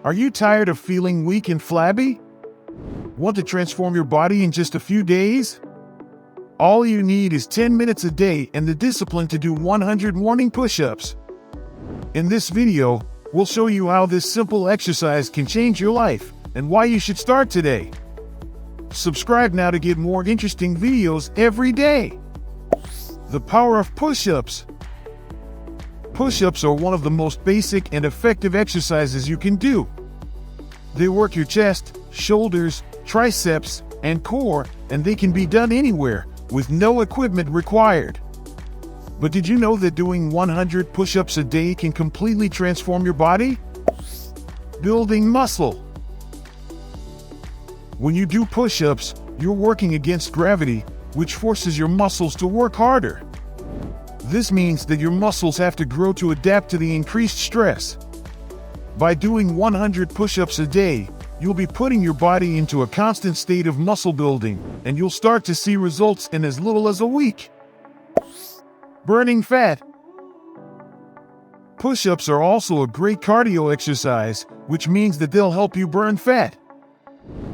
Are you tired of feeling weak and flabby? Want to transform your body in just a few days? All you need is 10 minutes a day and the discipline to do 100 morning push-ups. In this video, we'll show you how this simple exercise can change your life and why you should start today. Subscribe now to get more interesting videos every day. The power of push-ups. Push-ups are one of the most basic and effective exercises you can do. They work your chest, shoulders, triceps, and core, and they can be done anywhere, with no equipment required. But did you know that doing 100 push-ups a day can completely transform your body? Building muscle. When you do push-ups, you're working against gravity, which forces your muscles to work harder. This means that your muscles have to grow to adapt to the increased stress. By doing 100 push-ups a day, you'll be putting your body into a constant state of muscle building, and you'll start to see results in as little as a week. Burning fat. Push-ups are also a great cardio exercise, which means that they'll help you burn fat.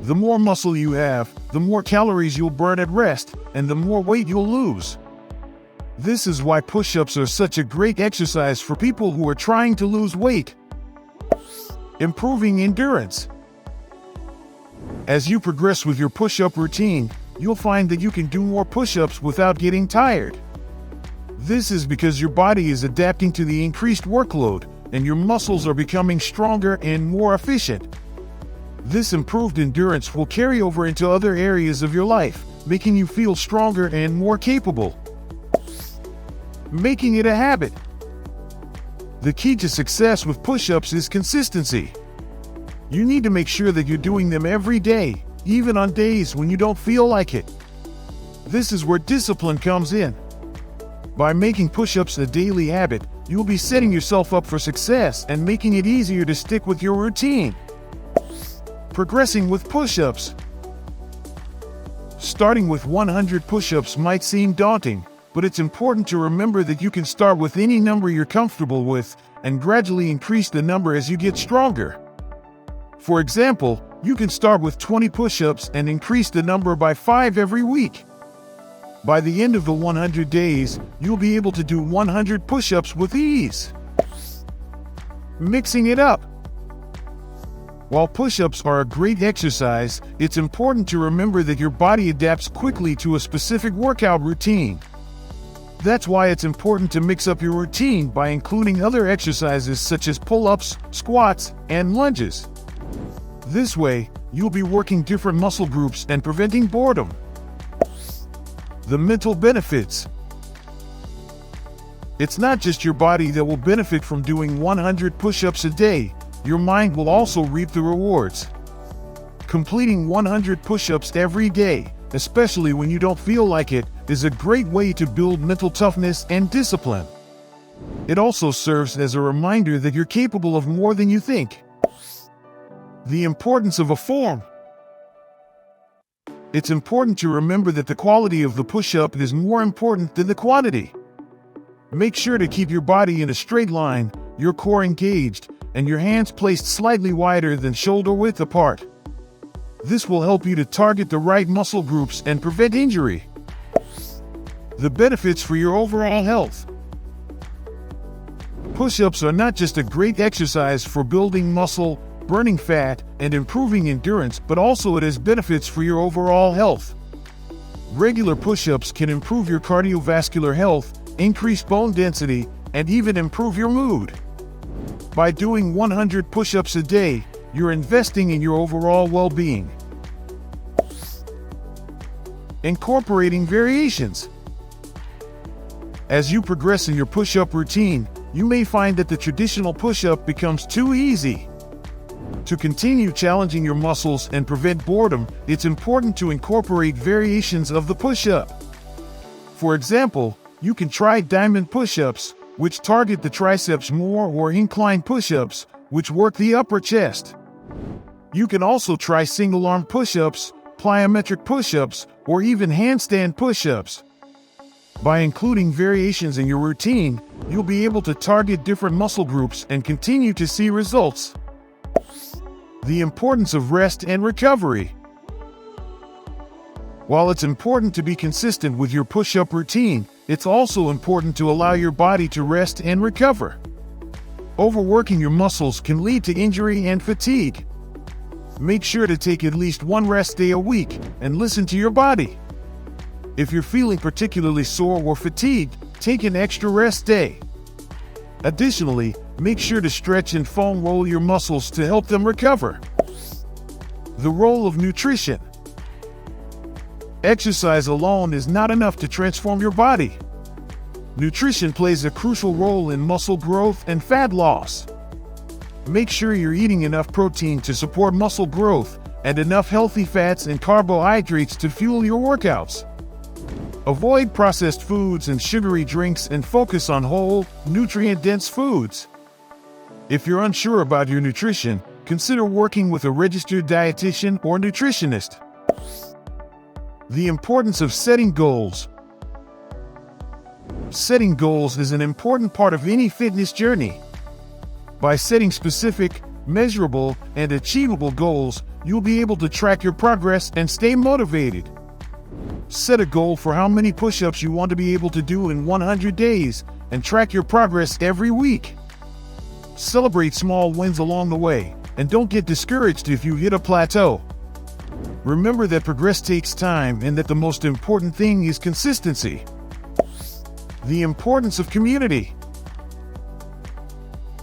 The more muscle you have, the more calories you'll burn at rest, and the more weight you'll lose. This is why push-ups are such a great exercise for people who are trying to lose weight. Improving endurance. As you progress with your push-up routine, you'll find that you can do more push-ups without getting tired. This is because your body is adapting to the increased workload, and your muscles are becoming stronger and more efficient. This improved endurance will carry over into other areas of your life, making you feel stronger and more capable. Making it a habit. The key to success with push-ups is consistency. You need to make sure that you're doing them every day, even on days when you don't feel like it. This is where discipline comes in. By making push-ups a daily habit, you'll be setting yourself up for success and making it easier to stick with your routine. Progressing with push-ups. Starting with 100 push-ups might seem daunting, but it's important to remember that you can start with any number you're comfortable with and gradually increase the number as you get stronger. For example, you can start with 20 push-ups and increase the number by 5 every week. By the end of the 100 days, you'll be able to do 100 push-ups with ease. Mixing it up. While push-ups are a great exercise, it's important to remember that your body adapts quickly to a specific workout routine. That's why it's important to mix up your routine by including other exercises such as pull-ups, squats, and lunges. This way, you'll be working different muscle groups and preventing boredom. The mental benefits. It's not just your body that will benefit from doing 100 push-ups a day. Your mind will also reap the rewards. Completing 100 push-ups every day, especially when you don't feel like it, is a great way to build mental toughness and discipline. It also serves as a reminder that you're capable of more than you think. The importance of a form. It's important to remember that the quality of the push-up is more important than the quantity. Make sure to keep your body in a straight line, your core engaged, and your hands placed slightly wider than shoulder width apart. This will help you to target the right muscle groups and prevent injury. The benefits for your overall health. Push-ups are not just a great exercise for building muscle, burning fat, and improving endurance, but also it has benefits for your overall health. Regular push-ups can improve your cardiovascular health, increase bone density, and even improve your mood. By doing 100 push-ups a day, you're investing in your overall well-being. Incorporating variations. As you progress in your push-up routine, you may find that the traditional push-up becomes too easy. To continue challenging your muscles and prevent boredom, it's important to incorporate variations of the push-up. For example, you can try diamond push-ups, which target the triceps more, or incline push-ups, which work the upper chest. You can also try single-arm push-ups, plyometric push-ups, or even handstand push-ups. By including variations in your routine, you'll be able to target different muscle groups and continue to see results. The importance of rest and recovery. While it's important to be consistent with your push-up routine, it's also important to allow your body to rest and recover. Overworking your muscles can lead to injury and fatigue. Make sure to take at least one rest day a week and listen to your body. If you're feeling particularly sore or fatigued, take an extra rest day. Additionally, make sure to stretch and foam roll your muscles to help them recover. The role of nutrition. Exercise alone is not enough to transform your body. Nutrition plays a crucial role in muscle growth and fat loss. Make sure you're eating enough protein to support muscle growth and enough healthy fats and carbohydrates to fuel your workouts. Avoid processed foods and sugary drinks and focus on whole, nutrient-dense foods. If you're unsure about your nutrition, consider working with a registered dietitian or nutritionist. The importance of setting goals. Setting goals is an important part of any fitness journey. By setting specific, measurable, and achievable goals, you'll be able to track your progress and stay motivated. Set a goal for how many push-ups you want to be able to do in 100 days and track your progress every week. Celebrate small wins along the way, and don't get discouraged if you hit a plateau. Remember that progress takes time and that the most important thing is consistency. The importance of community.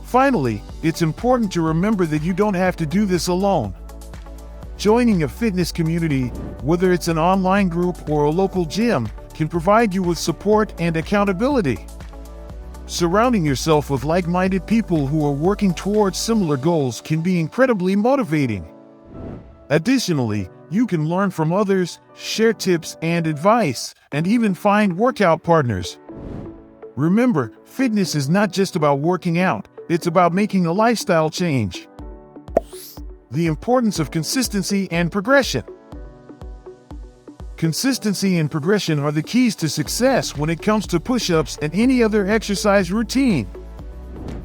Finally, it's important to remember that you don't have to do this alone. Joining a fitness community, whether it's an online group or a local gym, can provide you with support and accountability. Surrounding yourself with like-minded people who are working towards similar goals can be incredibly motivating. Additionally, you can learn from others, share tips and advice, and even find workout partners. Remember, fitness is not just about working out, it's about making a lifestyle change. The importance of consistency and progression. Consistency and progression are the keys to success when it comes to push-ups and any other exercise routine.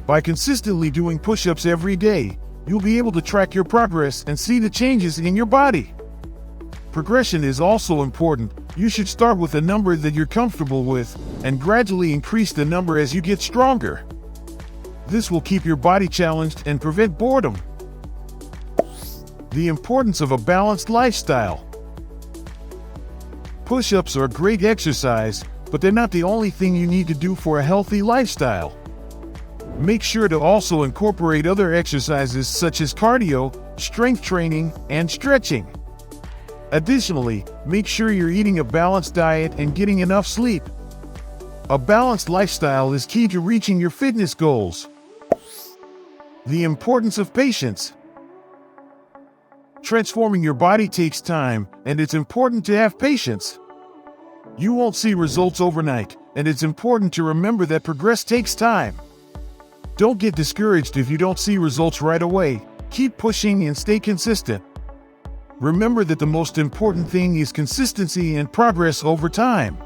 By consistently doing push-ups every day, you'll be able to track your progress and see the changes in your body. Progression is also important. You should start with a number that you're comfortable with and gradually increase the number as you get stronger. This will keep your body challenged and prevent boredom. The importance of a balanced lifestyle. Push-ups are great exercise, but they're not the only thing you need to do for a healthy lifestyle. Make sure to also incorporate other exercises such as cardio, strength training, and stretching. Additionally, make sure you're eating a balanced diet and getting enough sleep. A balanced lifestyle is key to reaching your fitness goals. The importance of patience. Transforming your body takes time, and it's important to have patience. You won't see results overnight, and it's important to remember that progress takes time. Don't get discouraged if you don't see results right away. Keep pushing and stay consistent. Remember that the most important thing is consistency and progress over time.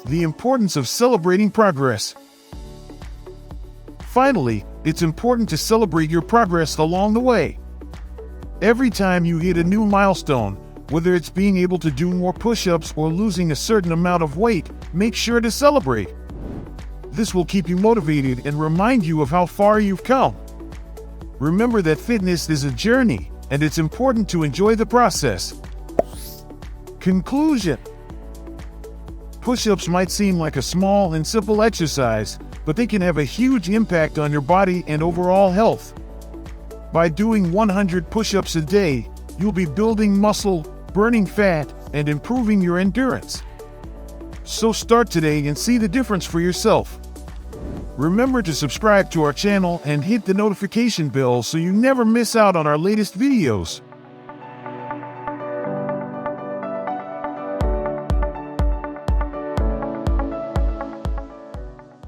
The importance of celebrating progress. Finally, it's important to celebrate your progress along the way. Every time you hit a new milestone, whether it's being able to do more push-ups or losing a certain amount of weight, make sure to celebrate. This will keep you motivated and remind you of how far you've come. Remember that fitness is a journey, and it's important to enjoy the process. Conclusion. Push-ups might seem like a small and simple exercise, but they can have a huge impact on your body and overall health. By doing 100 push-ups a day, you'll be building muscle, burning fat, and improving your endurance. So start today and see the difference for yourself. Remember to subscribe to our channel and hit the notification bell so you never miss out on our latest videos.